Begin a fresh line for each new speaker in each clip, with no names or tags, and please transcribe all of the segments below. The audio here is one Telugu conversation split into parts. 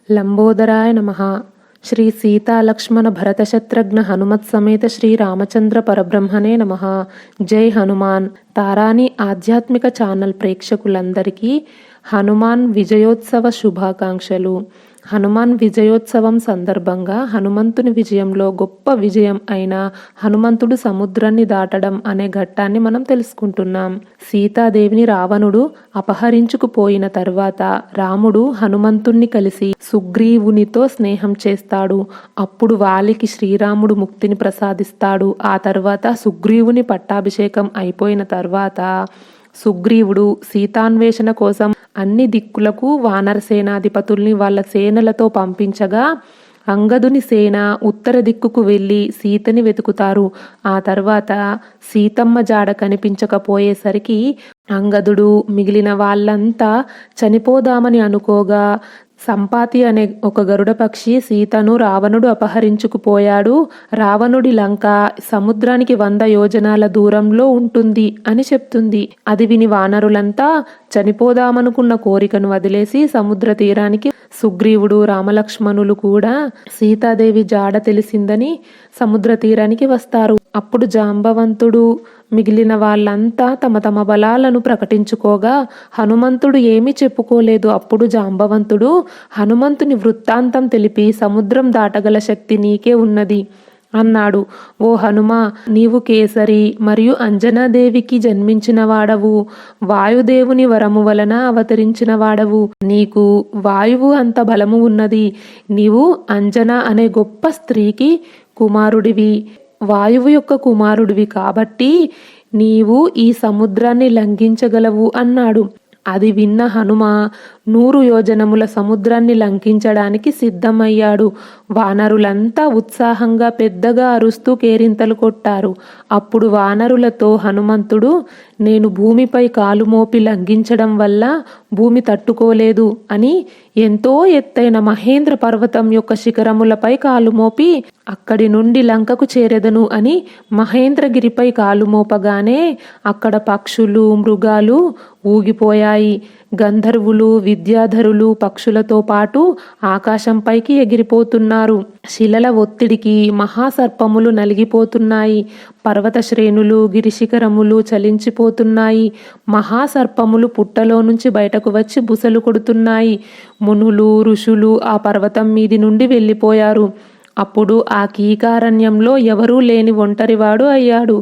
లంబోదరాయ నమః. శ్రీ సీతా లక్ష్మణ భరత శత్రుఘ్న హనుమత్ సమేత శ్రీ రామచంద్ర పరబ్రహ్మణే నమః. జై హనుమాన్. తారాని ఆధ్యాత్మిక ఛానల్ ప్రేక్షకులందరికీ హనుమాన్ విజయోత్సవ శుభాకాంక్షలు. హనుమాన్ విజయోత్సవం సందర్భంగా హనుమంతుని విజయంలో గొప్ప విజయం అయిన హనుమంతుడు సముద్రాన్ని దాటడం అనే ఘట్టాన్ని మనం తెలుసుకుంటున్నాం. సీతాదేవిని రావణుడు అపహరించుకుపోయిన తర్వాత రాముడు హనుమంతుణ్ణి కలిసి సుగ్రీవునితో స్నేహం చేస్తాడు. అప్పుడు వాలికి శ్రీరాముడు ముక్తిని ప్రసాదిస్తాడు. ఆ తర్వాత సుగ్రీవుని పట్టాభిషేకం అయిపోయిన తర్వాత సుగ్రీవుడు సీతాన్వేషణ కోసం అన్ని దిక్కులకు వానర సేనాధిపతుల్ని వాళ్ళ సేనలతో పంపించగా అంగదుని సేన ఉత్తర దిక్కుకు వెళ్ళి సీతని వెతుకుతారు. ఆ తర్వాత సీతమ్మ జాడ కనిపించకపోయేసరికి అంగదుడు మిగిలిన వాళ్ళంతా చనిపోదామని అనుకోగా సంపాతి అనే ఒక గరుడ పక్షి సీతను రావణుడు అపహరించుకుపోయాడు. రావణుడి లంక సముద్రానికి 100 యోజనాల దూరంలో ఉంటుంది అని చెప్తుంది. అది విని వానరులంతా చనిపోదామనుకున్న కోరికను వదిలేసి సముద్ర తీరానికి సుగ్రీవుడు రామలక్ష్మణులు కూడా సీతాదేవి జాడ తెలిసిందని సముద్ర తీరానికి వస్తారు. అప్పుడు జాంబవంతుడు మిగిలిన వాళ్ళంతా తమ తమ బలాలను ప్రకటించుకోగా హనుమంతుడు ఏమీ చెప్పుకోలేదు. అప్పుడు జాంబవంతుడు హనుమంతుని వృత్తాంతం తెలిపి సముద్రం దాటగల శక్తి నీకే ఉన్నది అన్నాడు. ఓ హనుమా, నీవు కేసరి మరియు అంజనాదేవికి జన్మించిన వాడవు. వాయుదేవుని వరము వలన అవతరించిన వాడవు. నీకు వాయువు అంత బలము ఉన్నది. నీవు అంజన అనే గొప్ప స్త్రీకి కుమారుడివి, వాయువు యొక్క కుమారుడివి కాబట్టి నీవు ఈ సముద్రాన్ని లంఘించగలవు అన్నాడు. అది విన్న హనుమ 100 యోజనముల సముద్రాన్ని లంఘించడానికి సిద్ధమయ్యాడు. వానరులంతా ఉత్సాహంగా పెద్దగా అరుస్తూ కేరింతలు కొట్టారు. అప్పుడు వానరులతో హనుమంతుడు, నేను భూమిపై కాలు మోపి లంఘించడం వల్ల భూమి తట్టుకోలేదు అని ఎంతో ఎత్తైన మహేంద్ర పర్వతం యొక్క శిఖరములపై కాలు మోపి అక్కడి నుండి లంకకు చేరెదను అని మహేంద్రగిరిపై కాలు మోపగానే అక్కడ పక్షులు మృగాలు ఊగిపోయాయి. గంధర్వులు విద్యాధరులు పక్షులతో పాటు ఆకాశంపైకి ఎగిరిపోతున్నారు. శిలల ఒత్తిడికి మహాసర్పములు నలిగిపోతున్నాయి. పర్వత శ్రేణులు గిరిశిఖరములు చలించిపోతున్నాయి. మహాసర్పములు పుట్టలో నుంచి బయటకు వచ్చి బుసలు కొడుతున్నాయి. మునులు ఋషులు ఆ పర్వతం మీది నుండి వెళ్ళిపోయారు. అప్పుడు ఆ కీకారణ్యంలో ఎవరూ లేని ఒంటరివాడు అయ్యాడు.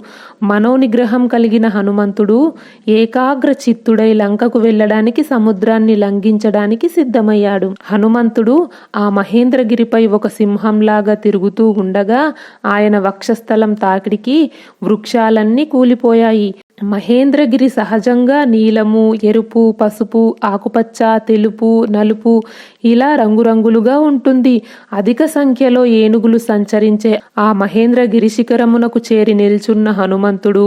మనోనిగ్రహం కలిగిన హనుమంతుడు ఏకాగ్ర చిత్తుడై లంకకు వెళ్ళడానికి సముద్రాన్ని లంఘించడానికి సిద్ధమయ్యాడు. హనుమంతుడు ఆ మహేంద్రగిరిపై ఒక సింహంలాగా తిరుగుతూ ఉండగా ఆయన వక్షస్థలం తాకిడికి వృక్షాలన్నీ కూలిపోయాయి. మహేంద్రగిరి సహజంగా నీలము, ఎరుపు, పసుపు, ఆకుపచ్చ, తెలుపు, నలుపు ఇలా రంగురంగులుగా ఉంటుంది. అధిక సంఖ్యలో ఏనుగులు సంచరించే ఆ మహేంద్రగిరి శిఖరమునకు చేరి నిల్చున్న హనుమంతుడు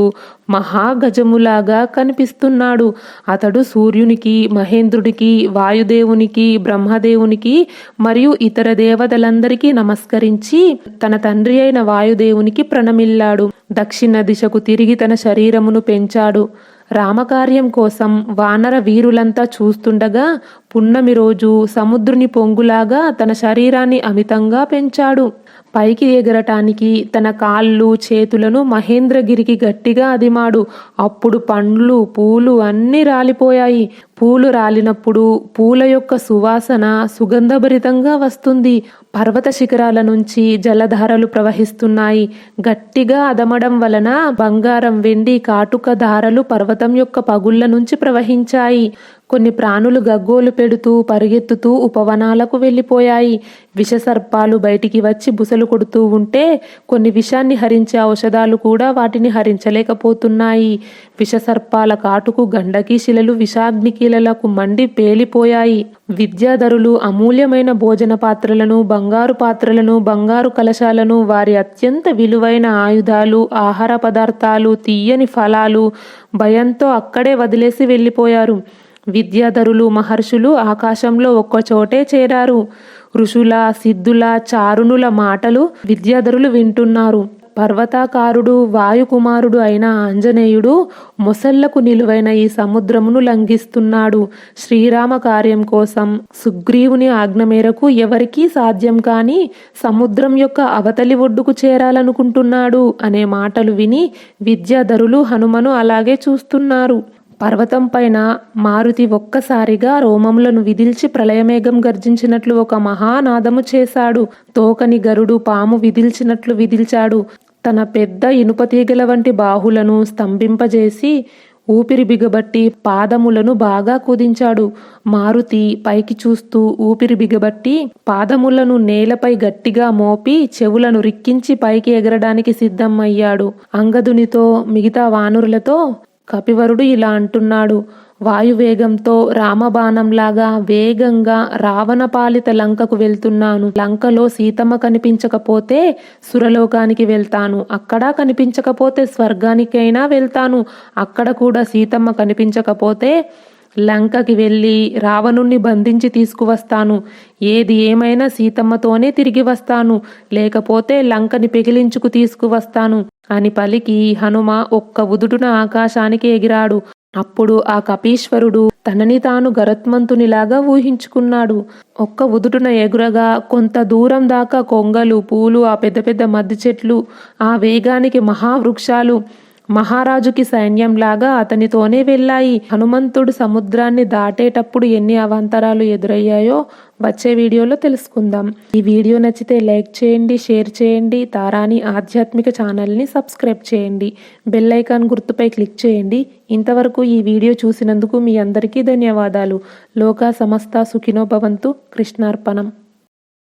మహాగజములాగా కనిపిస్తున్నాడు. అతడు సూర్యునికి, మహేంద్రుడికి, వాయుదేవునికి, బ్రహ్మదేవునికి మరియు ఇతర దేవతలందరికీ నమస్కరించి తన తండ్రి అయిన వాయుదేవునికి ప్రణమిల్లాడు. దక్షిణ దిశకు తిరిగి తన శరీరమును పెంచాడు. రామకార్యం కోసం వానర వీరులంతా చూస్తుండగా పున్నమి రోజు సముద్రుని పొంగులాగా తన శరీరాన్ని అమితంగా పెంచాడు. పైకి ఎగరటానికి తన కాళ్ళు చేతులను మహేంద్రగిరికి గట్టిగా అదిమాడు. అప్పుడు పండ్లు పూలు అన్నీ రాలిపోయాయి. పూలు రాలినప్పుడు పూల యొక్క సువాసన సుగంధభరితంగా వస్తుంది. పర్వత శిఖరాల నుంచి జలధారలు ప్రవహిస్తున్నాయి. గట్టిగా అదమడం వలన బంగారం, వెండి, కాటుక ధారలు పర్వతం యొక్క పగుళ్ల నుంచి ప్రవహించాయి. కొన్ని ప్రాణులు గగ్గోలు పెడుతూ పరిగెత్తుతూ ఉపవనాలకు వెళ్ళిపోయాయి. విషసర్పాలు బయటికి వచ్చి బుసలు కొడుతూ ఉంటే కొన్ని విషాన్ని హరించే ఔషధాలు కూడా వాటిని హరించలేకపోతున్నాయి. విషసర్పాల కాటుకు గండకీ శిలలు విషాగ్నికీలలకు మండి పేలిపోయాయి. విద్యాధరులు అమూల్యమైన భోజన పాత్రలను, బంగారు పాత్రలను, బంగారు కలశాలను, వారి అత్యంత విలువైన ఆయుధాలు, ఆహార పదార్థాలు, తీయని ఫలాలు భయంతో అక్కడే వదిలేసి వెళ్ళిపోయారు. విద్యాధరులు మహర్షులు ఆకాశంలో ఒక్కచోటే చేరారు. ఋషుల, సిద్ధుల, చారుణుల మాటలు విద్యాధరులు వింటున్నారు. పర్వతాకారుడు వాయుకుమారుడు అయిన ఆంజనేయుడు మొసళ్లకు నిలువైన ఈ సముద్రమును లంఘిస్తున్నాడు. శ్రీరామ కార్యం కోసం సుగ్రీవుని ఆజ్ఞ మేరకు ఎవరికీ సాధ్యం కాని సముద్రం యొక్క అవతలి ఒడ్డుకు చేరాలనుకుంటున్నాడు అనే మాటలు విని విద్యాధరులు హనుమను అలాగే చూస్తున్నారు. పర్వతం పైన మారుతి ఒక్కసారిగా రోమములను విదిల్చి ప్రళయమేఘం గర్జించినట్లు ఒక మహానాదము చేశాడు. తోకని గరుడు పాము విదిల్చినట్లు విదిల్చాడు. తన పెద్ద ఇనుపతీగల వంటి బాహులను స్తంభింపజేసి ఊపిరి బిగబట్టి పాదములను బాగా కుదించాడు. మారుతి పైకి చూస్తూ ఊపిరి బిగబట్టి పాదములను నేలపై గట్టిగా మోపి చెవులను రిక్కించి పైకి ఎగరడానికి సిద్ధం అయ్యాడు. అంగదునితో మిగతా వానరులతో కపివరుడు ఇలా అంటున్నాడు: వాయువేగంతో రామబాణంలాగా వేగంగా రావణపాలిత లంకకు వెళ్తున్నాను. లంకలో సీతమ్మ కనిపించకపోతే సురలోకానికి వెళ్తాను. అక్కడ కనిపించకపోతే స్వర్గానికైనా వెళ్తాను. అక్కడ కూడా సీతమ్మ కనిపించకపోతే లంకకి వెళ్ళి రావణుణ్ణి బంధించి తీసుకువస్తాను. ఏది ఏమైనా సీతమ్మతోనే తిరిగి వస్తాను, లేకపోతే లంకని పెగిలించుకు తీసుకువస్తాను అని పలికి హనుమ ఒక్క ఉదుటున ఆకాశానికి ఎగిరాడు. అప్పుడు ఆ కపీశ్వరుడు తనని తాను గరుత్మంతునిలాగా ఊహించుకున్నాడు. ఒక్క ఉదుటున ఎగురగా కొంత దూరం దాకా కొంగలు, పూలు, ఆ పెద్ద పెద్ద మద్ది చెట్లు, ఆ వేగానికి మహావృక్షాలు మహారాజుకి సైన్యంలాగా అతనితోనే వెళ్ళాయి. హనుమంతుడు సముద్రాన్ని దాటేటప్పుడు ఎన్ని అవాంతరాలు ఎదురయ్యాయో వచ్చే వీడియోలో తెలుసుకుందాం. ఈ వీడియో నచ్చితే లైక్ చేయండి, షేర్ చేయండి. తారాని ఆధ్యాత్మిక ఛానల్ని సబ్స్క్రైబ్ చేయండి. బెల్ ఐకాన్ గుర్తుపై క్లిక్ చేయండి. ఇంతవరకు ఈ వీడియో చూసినందుకు మీ అందరికీ ధన్యవాదాలు. లోకా సమస్త సుఖినో భవంతు. కృష్ణార్పణం.